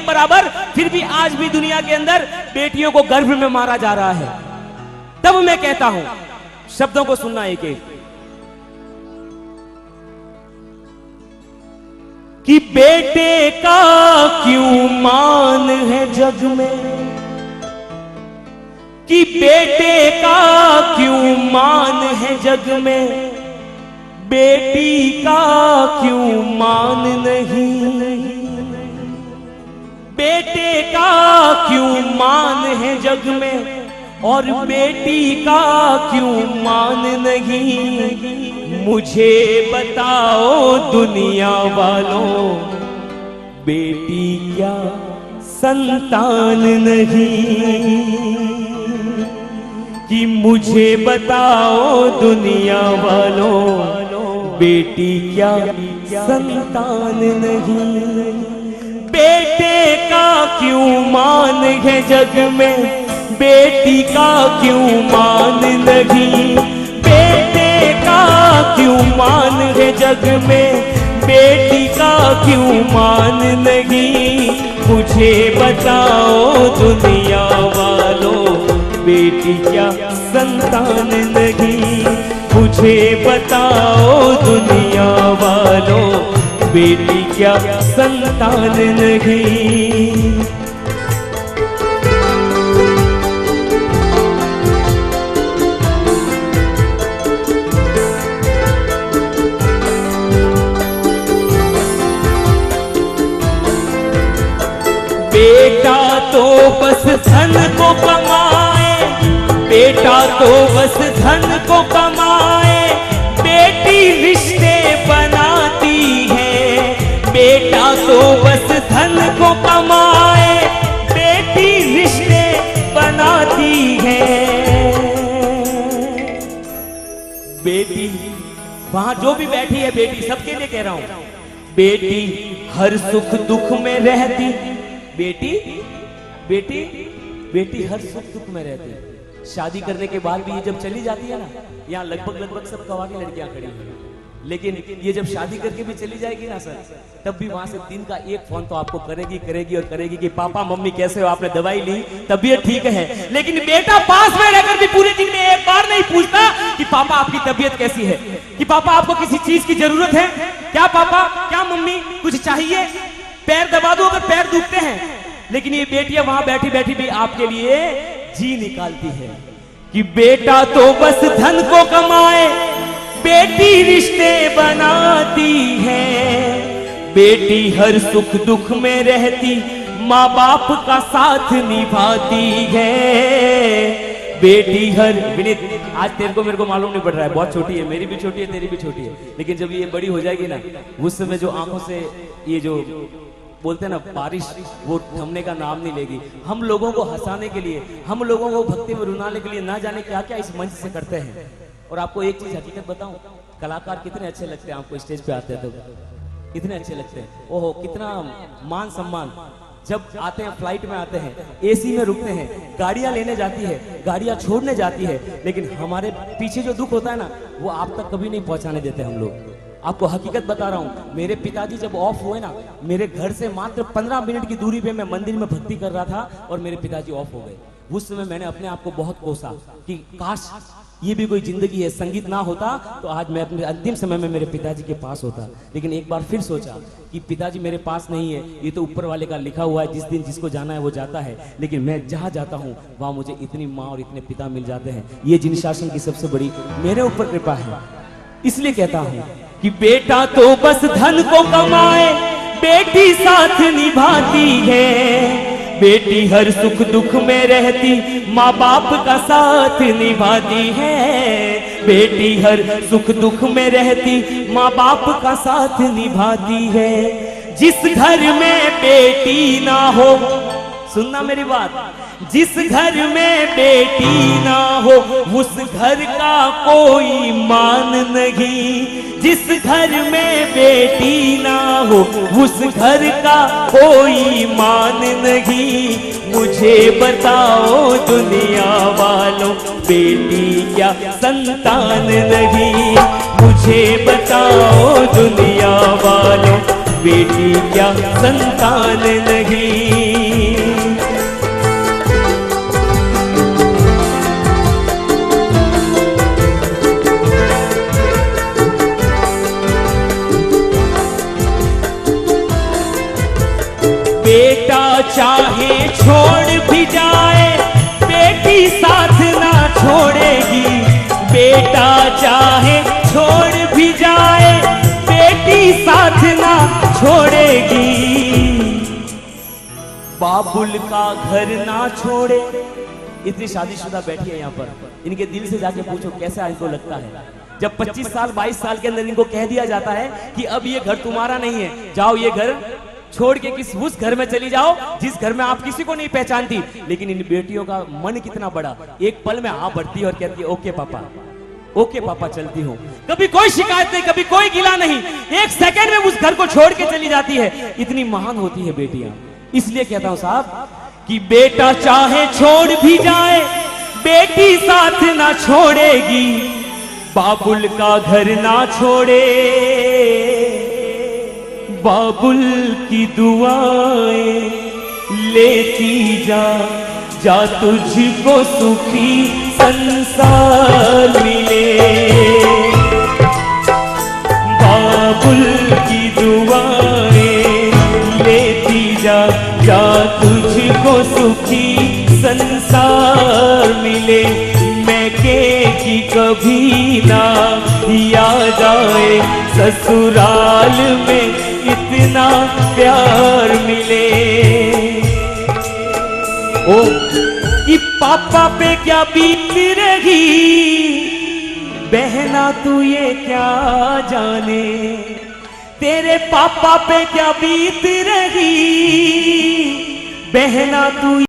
बराबर, फिर भी आज भी दुनिया के अंदर बेटियों को गर्भ में मारा जा रहा है। तब मैं कहता हूं, शब्दों को सुनना एक एक, कि बेटे का क्यों मान है जग में, कि बेटे का क्यों मान है जग में, बेटी का क्यों मान नहीं, बेटे का क्यों मान है जग में और बेटी का क्यों मान नहीं। मुझे बताओ दुनिया वालों, बेटी क्या संतान नहीं, कि मुझे बताओ दुनिया वालों, बेटी क्या संतान नहीं। बेटे का क्यों मान है जग में, बेटी का क्यों मान नहीं, बेटे का क्यों मान है जग में, बेटी का क्यों मान नहीं। मुझे बताओ दुनिया वालों, बेटी क्या संतान नहीं। मुझे बताओ दुनिया वालों, बेटी क्या संतान नहीं। बेटा तो बस धन को कमाए, बेटा तो बस धन को कमाए, बेटी रिश्ते बनाती है। बेटा तो बस धन को कमाए, बेटी रिश्ते बनाती है। बेटी वहां जो भी बैठी है, बेटी सबके लिए कह रहा हूं, बेटी हर सुख दुख में रहती, बेटी बेटी बेटी हर सुख दुख में रहती है। शादी करने के बाद भी ये जब चली जाती है ना, यहाँ लगभग सब कवानी लड़कियां खड़ी हैं, लेकिन ये जब शादी करके भी चली जाएगी ना सर, तब भी वहां से दिन का एक फोन तो आपको करेगी और करेगी कि पापा मम्मी कैसे हो, आपने दवाई ली, तबीयत ठीक है। लेकिन बेटा पास में रहकर भी पूरे दिन में एक बार नहीं पूछता कि पापा आपकी तबीयत कैसी है, कि पापा आपको किसी चीज की जरूरत है क्या, पापा क्या, मम्मी कुछ चाहिए, पैर दबा दो अगर पैर दुखते हैं। लेकिन ये बेटियां वहां बैठी बैठी भी आपके लिए जी निकालती है कि बेटा तो बस धन को कमाए, बेटी रिश्ते बनाती है। बेटी हर सुख दुख में रहती, माँ बाप का साथ निभाती है। बेटी हर विनीत, आज तेरे को मेरे को मालूम नहीं पड़ रहा है, बहुत छोटी है, मेरी भी छोटी है, तेरी भी छोटी है, लेकिन जब ये बड़ी हो जाएगी ना, उस समय जो आंखों से ये जो बोलते हैं ना बारिश, वो थमने का नाम नहीं लेगी। हम लोगों को हंसाने के लिए, हम लोगों को भक्ति में रुलाने के लिए ना जाने क्या क्या इस मंच से करते हैं। और आपको एक चीज हकीकत बताऊं, कलाकार कितने अच्छे लगते हैं, आपको स्टेज पे आते हैं तो कितने अच्छे लगते हैं। ओहो कितना मान सम्मान, जब आते हैं फ्लाइट में आते हैं, एसी में रुकते हैं, गाड़ियां लेने जाती है, गाड़ियां छोड़ने जाती है, लेकिन हमारे पीछे जो दुख होता है ना, वो आप तक कभी नहीं पहुंचाने देते हम लोग। आपको हकीकत बता रहा हूं, मेरे पिताजी जब ऑफ हुए ना, मेरे घर से मात्र 15 मिनट की दूरी पे मैं मंदिर में भक्ति कर रहा था और मेरे पिताजी ऑफ हो गए। उस समय मैंने अपने आप को बहुत कोसा कि काश ये भी कोई जिंदगी है, संगीत ना होता तो आज मैं अपने अंतिम समय में मेरे पिताजी के पास होता। लेकिन एक बार फिर सोचा कि पिताजी मेरे पास नहीं है, ये तो ऊपर वाले का लिखा हुआ है, जिस दिन जिसको जाना है वो जाता है। लेकिन मैं जहाँ जाता हूँ वहाँ मुझे इतनी माँ और इतने पिता मिल जाते हैं। ये जिन शासन की सबसे बड़ी मेरे ऊपर कृपा है। इसलिए कहता हूँ कि बेटा तो बस धन को कमाए, बेटी साथ निभाती है। बेटी हर सुख दुख में रहती, माँ बाप का साथ निभाती है। बेटी हर सुख दुख में रहती, माँ बाप का साथ निभाती है। जिस घर में बेटी ना हो, सुनना मेरी बात, जिस घर में बेटी ना हो उस घर का कोई मान नहीं। जिस घर में बेटी ना हो उस घर का कोई मान नहीं। मुझे बताओ दुनिया वालों, बेटी क्या संतान नहीं। मुझे बताओ दुनिया वालों, बेटी क्या संतान नहीं। बेटा चाहे छोड़ भी जाए बेटी साथ ना छोड़ेगी। बेटा चाहे छोड़ भी जाए बेटी साथ ना छोड़ेगी। बाबुल का घर ना छोड़े। इतनी शादीशुदा बैठी है यहाँ पर, इनके दिल से जाके पूछो कैसा इनको लगता है जब 25 साल 22 साल के अंदर इनको कह दिया जाता है कि अब ये घर तुम्हारा नहीं है, जाओ ये घर छोड़ के किस उस घर में चली जाओ जिस घर में आप किसी को नहीं पहचानती। लेकिन इन बेटियों का मन कितना बड़ा, एक पल में हाँ बढ़ती है और कहती है ओके पापा, ओके पापा चलती हूँ। कभी कोई शिकायत नहीं, कभी कोई गिला नहीं, एक सेकंड में उस घर को छोड़ के चली जाती है। इतनी महान होती है बेटियां। इसलिए कहता हूं साहब कि बेटा चाहे छोड़ भी जाए बेटी साथ ना छोड़ेगी। बाबुल का घर ना छोड़े, बाबुल की दुआएं लेती जा, जा तुझको सुखी संसार मिले। बाबुल की दुआएं लेती जा, जा तुझको सुखी संसार मिले। मैं की कभी ना याद आए ससुराल में इतना प्यार मिले। ओ कि पापा पे क्या बीत रही बहना तू ये क्या जाने। तेरे पापा पे क्या बीत रही बहना तू